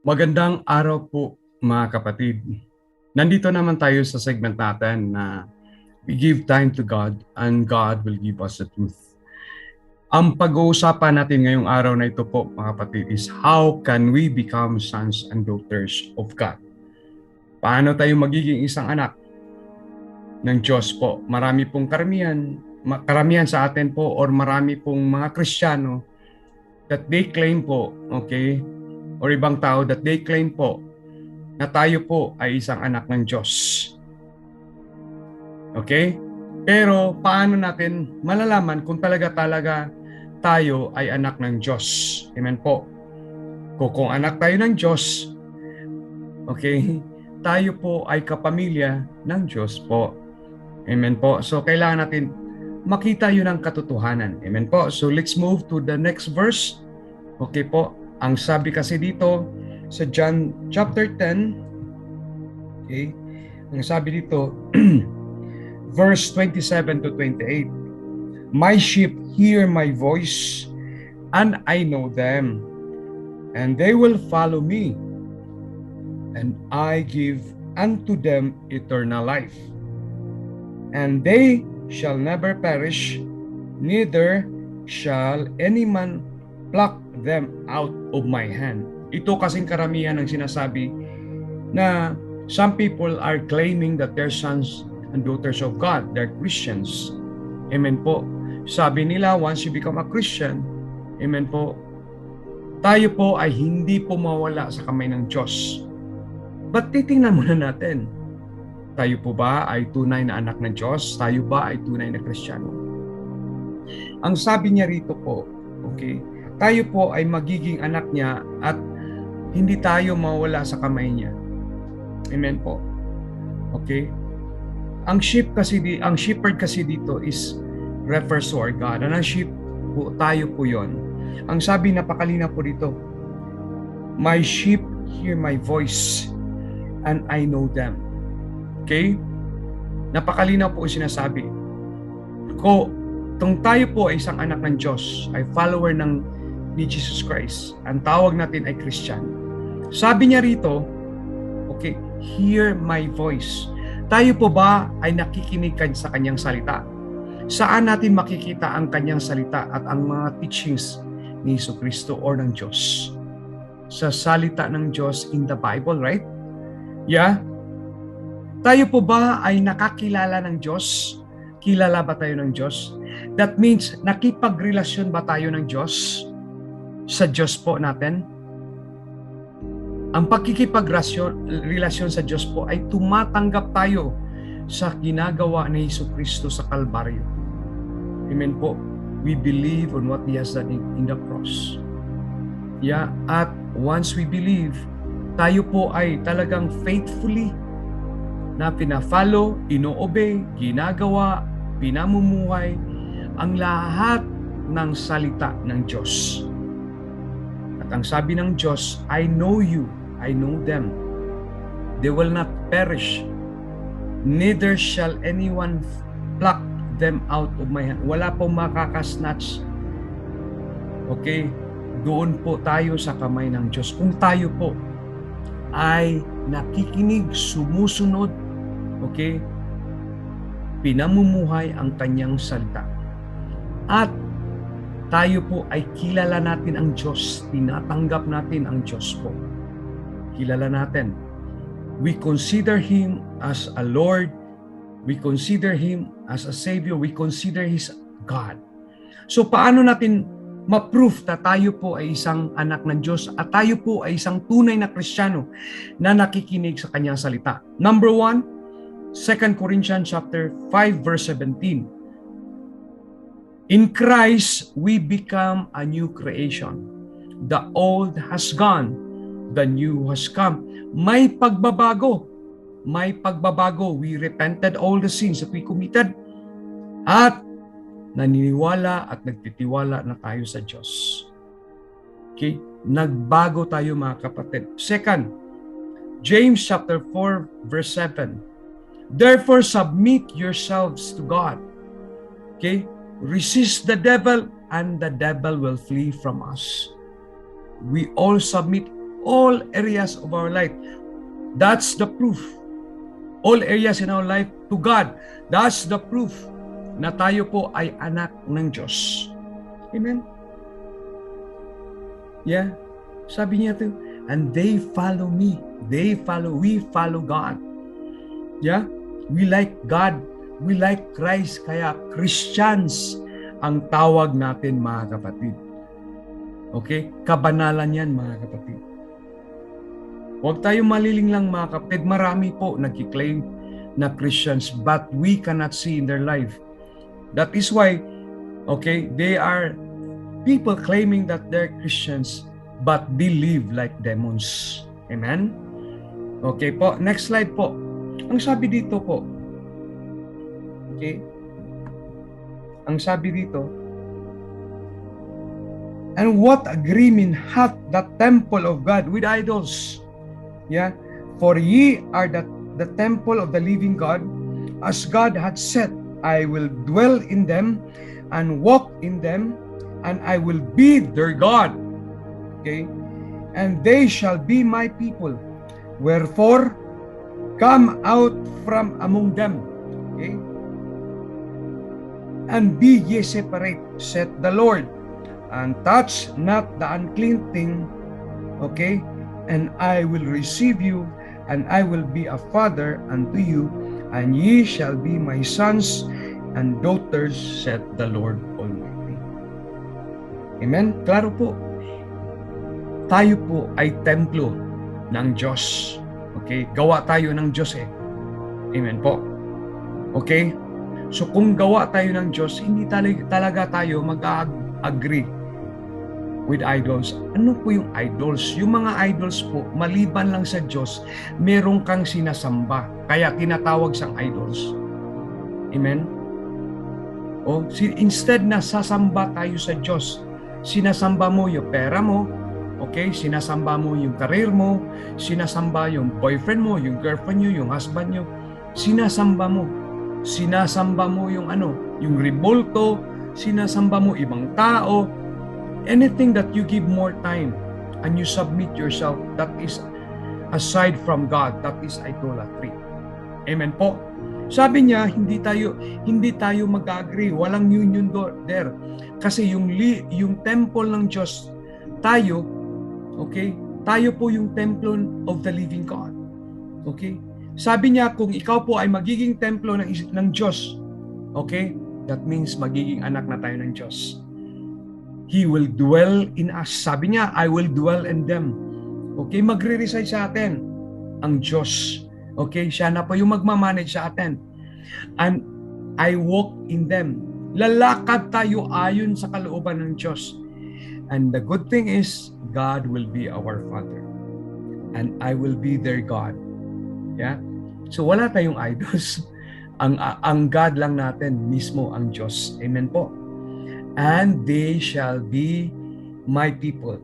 Magandang araw po mga kapatid. Nandito naman tayo sa segment natin na we give time to God and God will give us the truth. Ang pag-uusapan natin ngayong araw na ito po mga kapatid is how can we become sons and daughters of God? Paano tayo magiging isang anak ng Diyos po? Marami pong karamihan sa atin po or marami pong mga Kristiyano that they claim po, okay, or ibang tao that they claim po na tayo po ay isang anak ng Diyos. Okay? Pero paano natin malalaman kung talaga tayo ay anak ng Diyos? Amen po. Kung anak tayo ng Diyos, okay, tayo po ay kapamilya ng Diyos po. Amen po. So kailangan natin makita yun ang katotohanan. Amen po. So let's move to the next verse. Okay po. Ang sabi kasi dito sa John chapter 10, okay, ang sabi dito, verse 27 to 28, my sheep hear my voice, and I know them, and they will follow me, and I give unto them eternal life, and they shall never perish, neither shall any man pluck them out of my hand. Ito kasing karamihan ng sinasabi na some people are claiming that they're sons and daughters of God. They're Christians. Amen po. Sabi nila, once you become a Christian, amen po, tayo po ay hindi po mawala sa kamay ng Diyos. But titingnan muna natin, tayo po ba ay tunay na anak ng Diyos? Tayo ba ay tunay na Kristiyano? Ang sabi niya rito po, okay, tayo po ay magiging anak niya at hindi tayo mawala sa kamay niya. Amen po. Okay? Ang shepherd kasi dito is refers to our God. And ang sheep po, tayo po yon. Ang sabi napakalinaw po dito, my sheep hear my voice and I know them. Okay? Napakalinaw po yung sinasabi. Kung tayo po ay isang anak ng Diyos, ay follower ni Jesus Christ, ang tawag natin ay Christian. Sabi niya rito, okay, hear my voice. Tayo po ba ay nakikinig sa kanyang salita? Saan natin makikita ang kanyang salita at ang mga teachings ni Jesu Kristo or ng Diyos? Sa salita ng Diyos in the Bible, right? Yeah? Tayo po ba ay nakakilala ng Diyos? Kilala ba tayo ng Diyos? That means, nakipagrelasyon ba tayo ng Diyos? Sa Diyos po natin? Ang pagkikipagrelasyon sa Diyos po ay tumatanggap tayo sa ginagawa ni Jesu Kristo sa Kalbaryo. Amen po. We believe on what He has done in the cross. Yeah, at once we believe, tayo po ay talagang faithfully na pina-follow, ino-obey, ginagawa, pinamumuhay ang lahat ng salita ng Diyos. At ang sabi ng Diyos, I know you, I know them. They will not perish, neither shall anyone pluck them out of my hand. Wala pong makakasnatch. Okay? Doon po tayo sa kamay ng Diyos. Kung tayo po ay nakikinig, sumusunod, okay, pinamumuhay ang kanyang salita. At tayo po ay kilala natin ang Diyos, tinatanggap natin ang Diyos po. Kilala natin. We consider Him as a Lord, we consider Him as a Savior, we consider His God. So paano natin ma-proof na tayo po ay isang anak ng Diyos at tayo po ay isang tunay na Kristiyano na nakikinig sa kanyang salita? Number 1, 2 Corinthians chapter 5 verse 17. In Christ, we become a new creation. The old has gone, the new has come. May pagbabago. May pagbabago. We repented all the sins that we committed at naniniwala at nagtitiwala na tayo sa Diyos. Okay? Nagbago tayo mga kapatid. Second, James chapter 4 verse 7. Therefore submit yourselves to God. Okay? Resist the devil and the devil will flee from us. We all submit all areas of our life. That's the proof. All areas in our life to God. That's the proof na tayo po ay anak ng Diyos. Amen? Yeah. Sabi niya to, and they follow me. We follow God. Yeah? We like God. We like Christ. Kaya Christians ang tawag natin, mga kapatid. Okay? Kabanalan yan, mga kapatid. Huwag tayong maliling lang, mga kapatid. Marami po nagkiklaim na Christians but we cannot see in their life. That is why, okay, they are people claiming that they're Christians but they live like demons. Amen? Okay po, next slide po. Ang sabi dito po, okay, ang sabi dito, and what agreement hath the temple of God with idols? Yeah, for ye are the temple of the living God, as God had said, I will dwell in them and walk in them, and I will be their God. Okay, and they shall be my people. Wherefore, come out from among them. Okay, and be ye separate, said the Lord, and touch not the unclean thing. Okay, and I will receive you, and I will be a father unto you, and ye shall be my sons and daughters, said the Lord Almighty. Amen? Klaro po. Tayo po ay templo ng Diyos. Okay? Gawa tayo ng Diyos eh. Amen po. Okay? So kung gawa tayo ng Diyos, hindi talaga tayo mag-agree with idols. Ano po yung idols? Yung mga idols po, maliban lang sa Diyos, meron kang sinasamba. Kaya tinatawag sang idols. Amen? O, instead na sasamba tayo sa Diyos, sinasamba mo yung pera mo, okay? Sinasamba mo yung career mo, sinasamba yung boyfriend mo, yung girlfriend nyo, yung husband nyo, sinasamba mo. Sinasamba mo yung yung revolto, sinasamba mo ibang tao. Anything that you give more time and you submit yourself, that is aside from God, that is idolatry. Amen po. Sabi niya, hindi tayo mag-agree, walang union there. Kasi yung temple ng Diyos, tayo, okay? Tayo po yung temple of the living God. Okay? Sabi niya, kung ikaw po ay magiging templo ng Diyos, okay? That means magiging anak na tayo ng Diyos. He will dwell in us. Sabi niya, I will dwell in them. Okay? Magre-reside sa atin ang Diyos. Okay? Siya na po yung magmamanage sa atin. And I walk in them. Lalakad tayo ayon sa kalooban ng Diyos. And the good thing is, God will be our Father. And I will be their God. Yeah? So wala tayong idols. Ang God lang natin mismo ang Diyos. Amen po. And they shall be my people.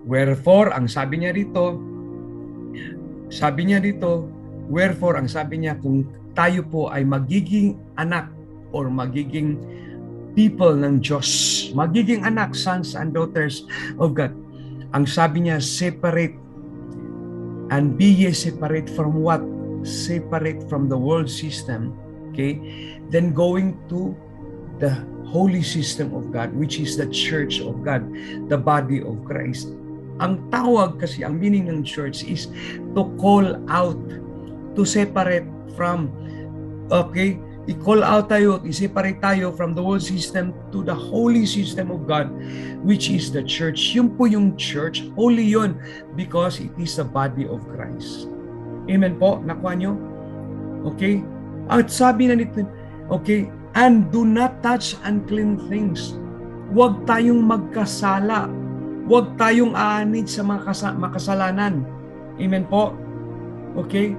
Wherefore, ang sabi niya dito, wherefore, ang sabi niya, kung tayo po ay magiging anak or magiging people ng Diyos, magiging anak, sons and daughters of God, ang sabi niya, separate. And be ye separate from what? Separate from the world system. Okay? Then going to the holy system of God, which is the church of God, the body of Christ. Ang tawag kasi, ang meaning ng church is to call out, to separate from, okay, i-call out tayo, i-separate tayo from the world system to the holy system of God, which is the church. Yun po yung church, holy yun, because it is the body of Christ. Amen po? Nakuha nyo? Okay? At sabi na nito, okay, and do not touch unclean things. Huwag tayong magkasala. Huwag tayong aanid sa makasalanan. Amen po? Okay?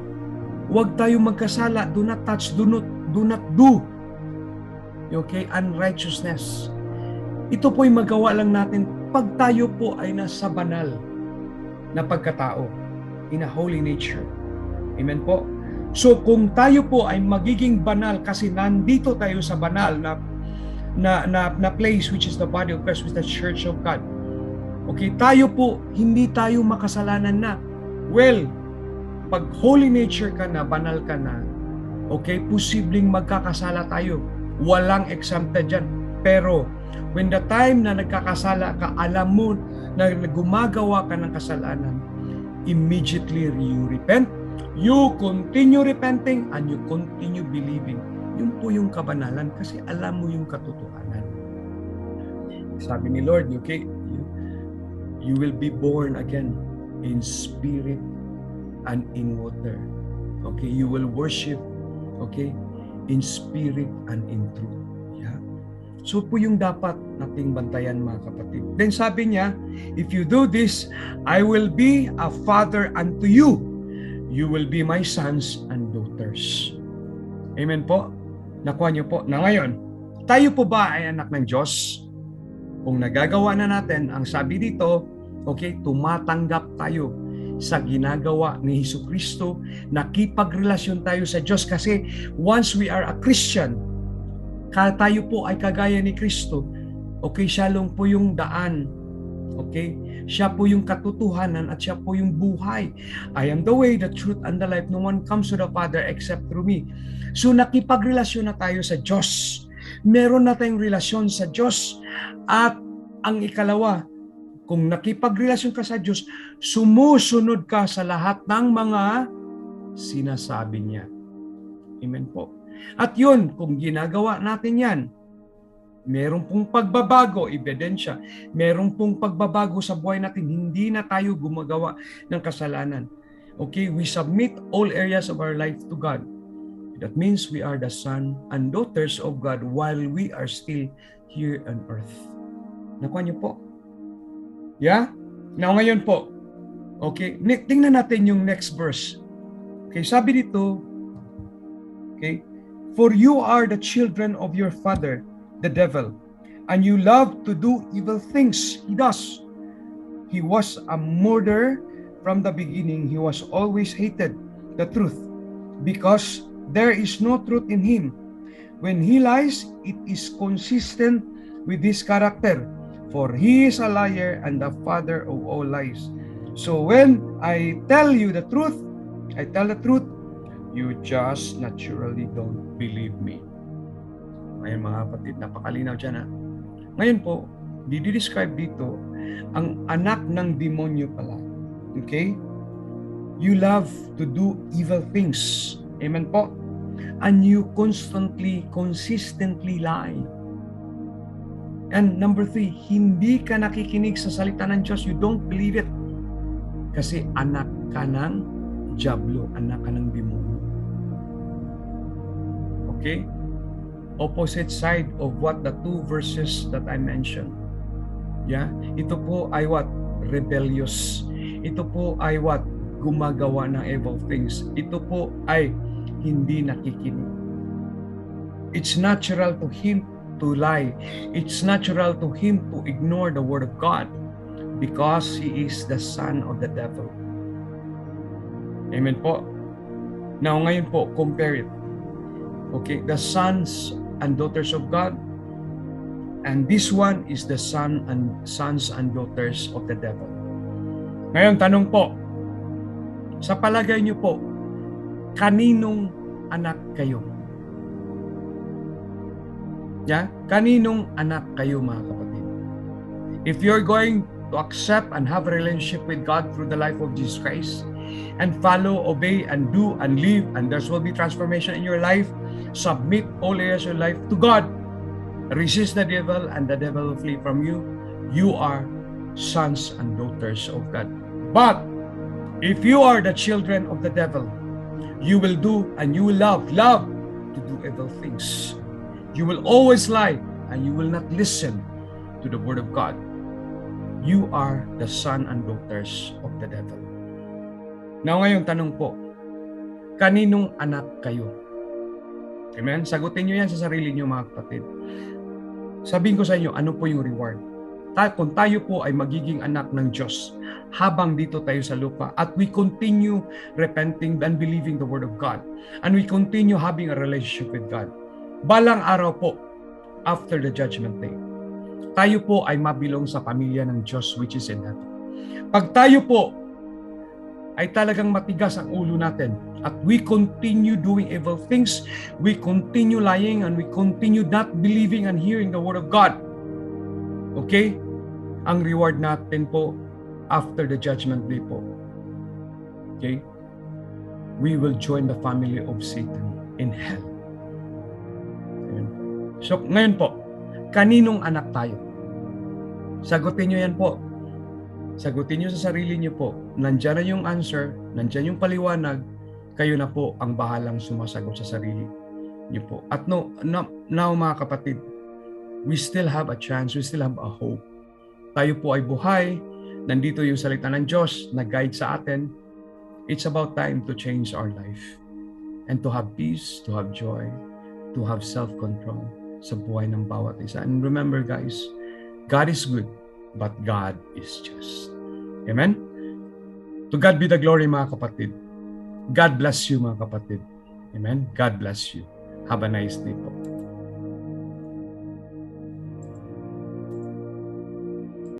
Huwag tayong magkasala. Do not touch. Do not do. Okay? Unrighteousness. Ito po'y magawa lang natin pag tayo po ay nasa banal na pagkatao. In a holy nature. Amen po? So kung tayo po ay magiging banal kasi nandito tayo sa banal na place which is the body of Christ, which is the church of God. Okay, tayo po, hindi tayo makasalanan na. Well, pag holy nature ka na, banal ka na, okay, posibleng magkakasala tayo. Walang exempted dyan. Pero, when the time na nagkakasala ka, alam mo na gumagawa ka ng kasalanan, immediately you repent, you continue repenting, and you continue believing. Yun po yung kabanalan kasi alam mo yung katotohanan. Sabi ni Lord, okay, you will be born again in spirit and in water. Okay, you will worship, okay, in spirit and in truth. Yeah. So po yung dapat nating bantayan, mga kapatid. Then sabi niya, if you do this, I will be a father unto you. You will be my sons and daughters. Amen po? Nakuha niyo po. Na ngayon, tayo po ba ay anak ng Diyos? Kung nagagawa na natin, ang sabi dito, okay, tumatanggap tayo sa ginagawa ni Jesucristo, nakipagrelasyon tayo sa Diyos kasi once we are a Christian, tayo po ay kagaya ni Kristo. Okay, siya lang po yung daan. Okay? Siya po yung katotohanan at siya po yung buhay. I am the way, the truth, and the life. No one comes to the Father except through me. So nakipagrelasyon na tayo sa Diyos. Meron na tayong relasyon sa Diyos. At ang ikalawa, kung nakipagrelasyon ka sa Diyos, sumusunod ka sa lahat ng mga sinasabi niya. Amen po. At yun, kung ginagawa natin yan, meron pong pagbabago, ebidensya. Meron pong pagbabago sa buhay natin. Hindi na tayo gumagawa ng kasalanan. Okay, we submit all areas of our life to God. That means we are the son and daughters of God while we are still here on earth. Nakuha niyo po? Yeah? Now ngayon po, okay, tingnan natin yung next verse. Okay, sabi dito, okay, for you are the children of your father, the devil, and you love to do evil things. He does. He was a murderer from the beginning. He was always hated the truth because there is no truth in him. When he lies, it is consistent with his character. For he is a liar and the father of all lies. So when I tell you the truth, I tell the truth, you just naturally don't believe me. Ngayon mga kapatid, napakalinaw dyan ha. Ngayon po, didescribe dito ang anak ng demonyo pala. Okay? You love to do evil things. Amen po? And you consistently lie. And number 3, hindi ka nakikinig sa salita ng Diyos. You don't believe it. Kasi anak ka ng diablo, anak ka ng demonyo. Okay? Opposite side of what the 2 verses that I mentioned. Yeah? Ito po ay what? Rebellious. Ito po ay what? Gumagawa ng evil things. Ito po ay hindi nakikinig. It's natural to him to lie. It's natural to him to ignore the word of God because he is the son of the devil. Amen po. Now ngayon po, compare it. Okay, the sons and daughters of God, and this one is the sons and daughters of the devil. Ngayon, tanong po, sa palagay niyo po, kaninong anak kayo? Yeah? Kaninong anak kayo, mga kapatid? If you're going to accept and have a relationship with God through the life of Jesus Christ, and follow, obey, and do, and live, and there will be transformation in your life, submit all areas of your life to God, resist the devil, and the devil will flee from you, you are sons and daughters of God. But, if you are the children of the devil, you will do, and you will love to do evil things. You will always lie, and you will not listen to the word of God. You are the son and daughters of the devil. Now ngayon, tanong po, kaninong anak kayo? Amen? Sagutin nyo yan sa sarili nyo, mga kapatid. Sabihin ko sa inyo, ano po yung reward? Kung tayo po ay magiging anak ng Diyos habang dito tayo sa lupa at we continue repenting and believing the word of God and we continue having a relationship with God, balang araw po, after the judgment day, tayo po ay mabilong sa pamilya ng Diyos which is in heaven. Pag tayo po ay talagang matigas ang ulo natin at we continue doing evil things, we continue lying, and we continue not believing and hearing the Word of God, okay? Ang reward natin po after the judgment day po, okay? We will join the family of Satan in hell. Amen. So ngayon po, kaninong anak tayo? Sagutin nyo yan po. Sagutin nyo sa sarili nyo po. Nandyan na yung answer, nandyan yung paliwanag, kayo na po ang bahalang sumasagot sa sarili nyo po. At now mga kapatid, we still have a chance, we still have a hope. Tayo po ay buhay, nandito yung salita ng Diyos na guide sa atin. It's about time to change our life and to have peace, to have joy, to have self-control sa buhay ng bawat isa. And remember guys, God is good, but God is just. Amen? To God be the glory mga kapatid. God bless you mga kapatid. Amen? God bless you. Have a nice day po.